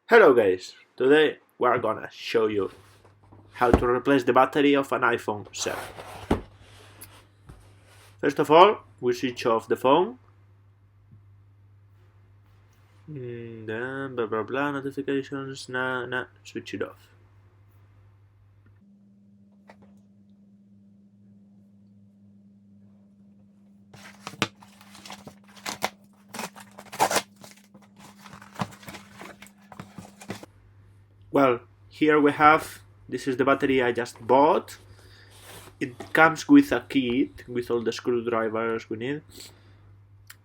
Hello guys, today we are gonna show you how to replace the battery of an iPhone 7. First of all, we switch off the phone, then blah blah blah, notifications, switch it off. Well, here we have, this is the battery I just bought. It comes with a kit with all the screwdrivers we need.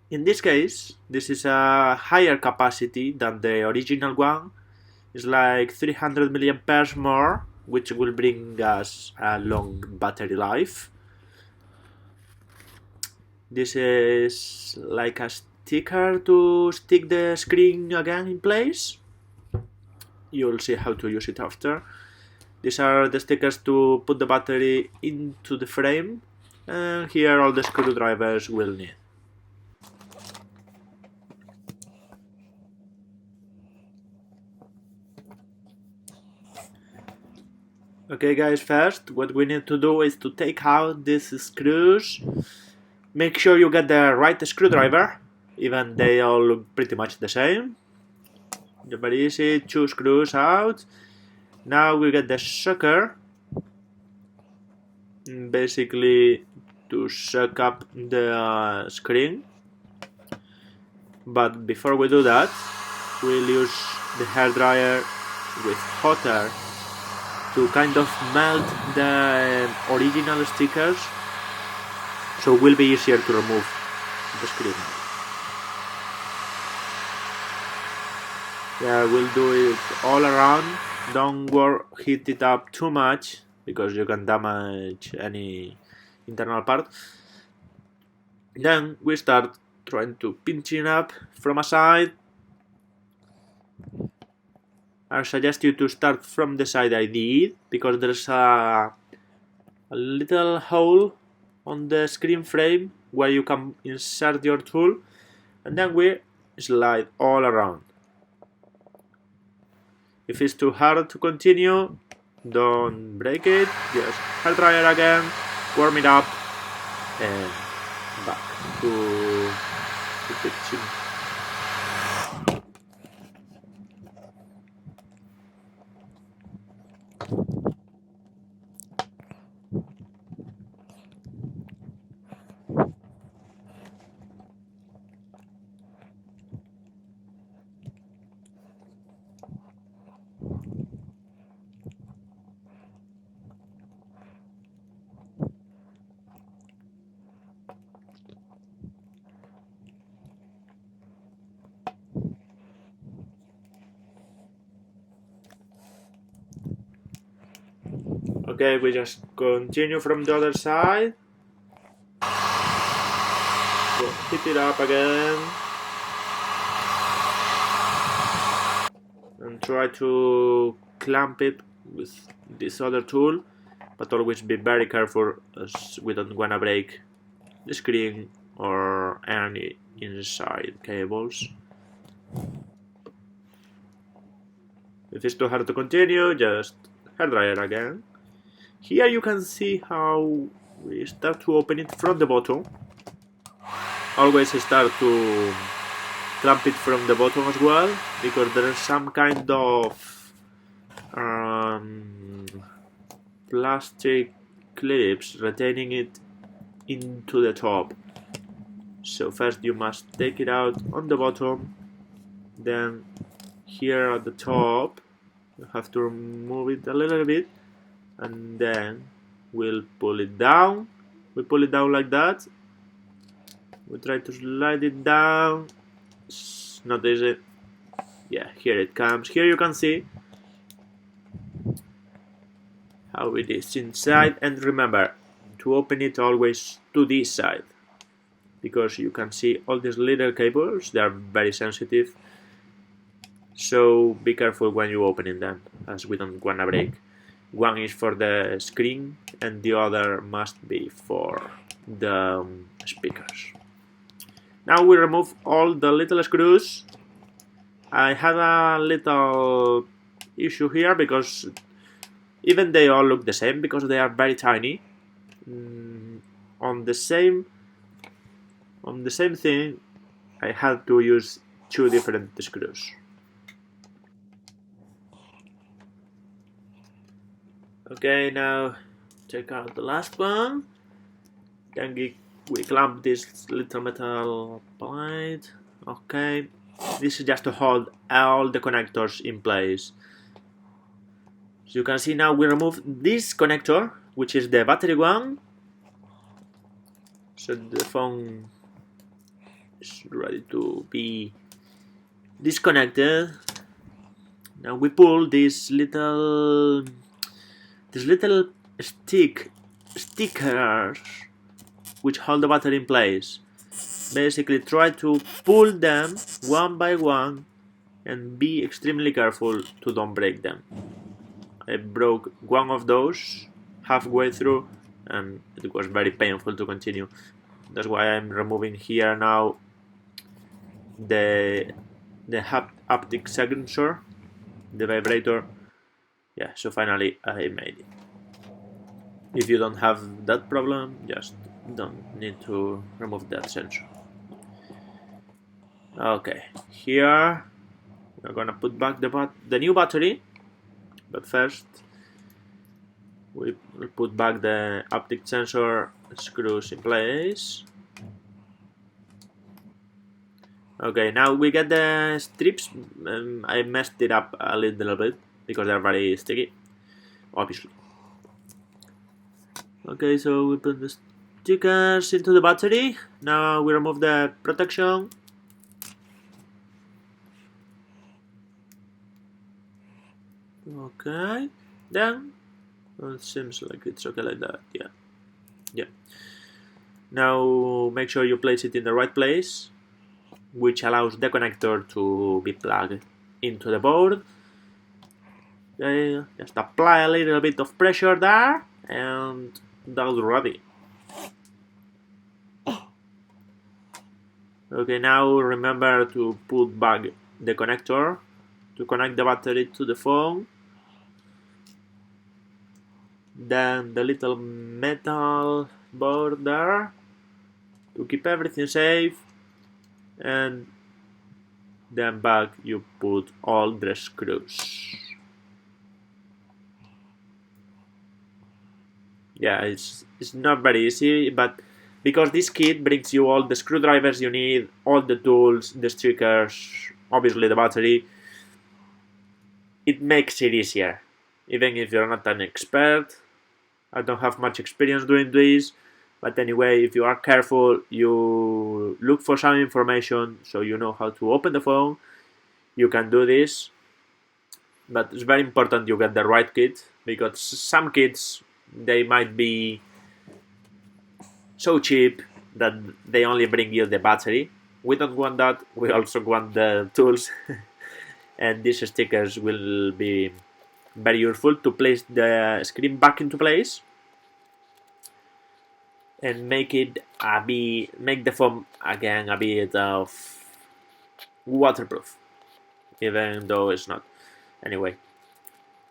In this case, this is a higher capacity than the original one. It's like 300 milliamperes more, which will bring us a long battery life. This is like a sticker to stick the screen again in place. You'll see how to use it after. These are the stickers to put the battery into the frame, and here all the screwdrivers we'll need. Okay guys, first what we need to do is to take out these screws. Make sure you get the right screwdriver, even they all look pretty much the same. Very easy, 2 screws out. Now we get the sucker, basically to suck up the screen. But before we do that, we'll use the hairdryer with hot air to kind of melt the original stickers, so it will be easier to remove the screen. Yeah, we'll do it all around. Don't heat it up too much because you can damage any internal part. Then we start trying to pinch it up from a side. I suggest you to start from the side I did, because there's a little hole on the screen frame where you can insert your tool, and then we slide all around. If it's too hard to continue, don't break it, just hair dryer again, warm it up, and back to the kitchen. Okay, we just continue from the other side. We'll hit it up again. And try to clamp it with this other tool, but always be very careful as we don't want to break the screen or any inside cables. If it's too hard to continue, just hairdryer again. Here you can see how we start to open it from the bottom. Always start to clamp it from the bottom as well, because there is some kind of plastic clips retaining it into the top. So first you must take it out on the bottom, then here at the top you have to remove it a little bit, and then we'll pull it down. We pull it down like that. We try to slide it down. It's not easy. Yeah, here it comes. Here you can see how it is inside, and remember to open it always to this side, because you can see all these little cables. They are very sensitive, so be careful when you opening them, as we don't wanna break. One is for the screen and the other must be for the speakers. Now we remove all the little screws. I had a little issue here because even they all look the same because they are very tiny. On the same thing, I had to use two different screws. Okay, now take out the last one. Then we clamp this little metal plate. Okay, this is just to hold all the connectors in place. So you can see now we remove this connector, which is the battery one. So the phone is ready to be disconnected. Now we pull this little stickers which hold the battery in place. Basically try to pull them one by one and be extremely careful to don't break them. I broke one of those halfway through and it was very painful to continue. That's why I'm removing here now the haptic sensor, the vibrator. Yeah, so finally I made it. If you don't have that problem, just don't need to remove that sensor. Okay, here we're gonna put back the new battery, but first we will put back the haptic sensor screws in place. Okay, now we get the strips. I messed it up a little bit because they're very sticky, obviously. Okay, so we put the stickers into the battery. Now we remove the protection. Okay, then it seems like it's okay like that. Yeah. Now make sure you place it in the right place, which allows the connector to be plugged into the board. Okay, just apply a little bit of pressure there, and that's ready. Okay, now remember to put back the connector to connect the battery to the phone. Then the little metal board there to keep everything safe, and then back you put all the screws. Yeah, it's not very easy, but because this kit brings you all the screwdrivers you need, all the tools, the stickers, obviously the battery, it makes it easier. Even if you're not an expert, I don't have much experience doing this, but anyway, if you are careful, you look for some information so you know how to open the phone, you can do this. But it's very important you get the right kit, because some kits, they might be so cheap that they only bring you the battery. We don't want that, we also want the tools. And these stickers will be very useful to place the screen back into place and make the phone again a bit of waterproof, even though it's not. Anyway,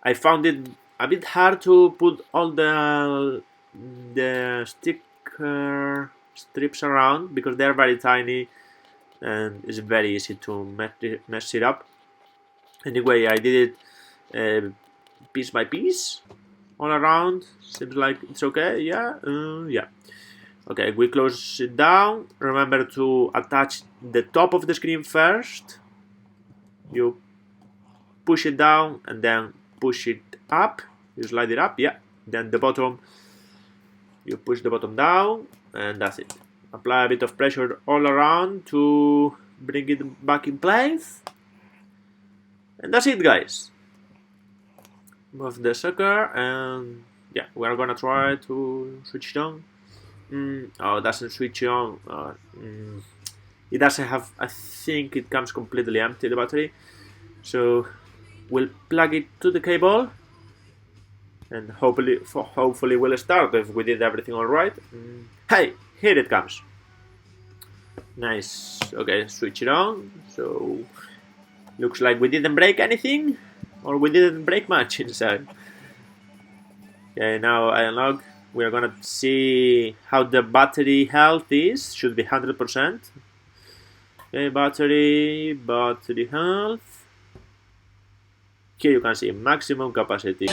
I found it a bit hard to put all the sticker strips around because they're very tiny and it's very easy to mess it up. Anyway, I did it piece by piece all around. Seems like it's okay. Yeah. Okay, we close it down. Remember to attach the top of the screen first. You push it down and then push it up. You slide it up. Yeah. Then the bottom, you push the bottom down, and that's it. Apply a bit of pressure all around to bring it back in place. And that's it, guys. Move the sucker, and yeah, we're gonna try to switch it on. Oh, it doesn't switch on. It doesn't have. I think it comes completely empty, the battery. So we'll plug it to the cable, and hopefully we'll start if we did everything all right. Hey, here it comes. Nice. Okay, switch it on. So Looks like we didn't break anything, or we didn't break much inside. Okay, now I unlock. We're gonna see how the battery health is. Should be 100%. Okay, battery health. Here you can see maximum capacity.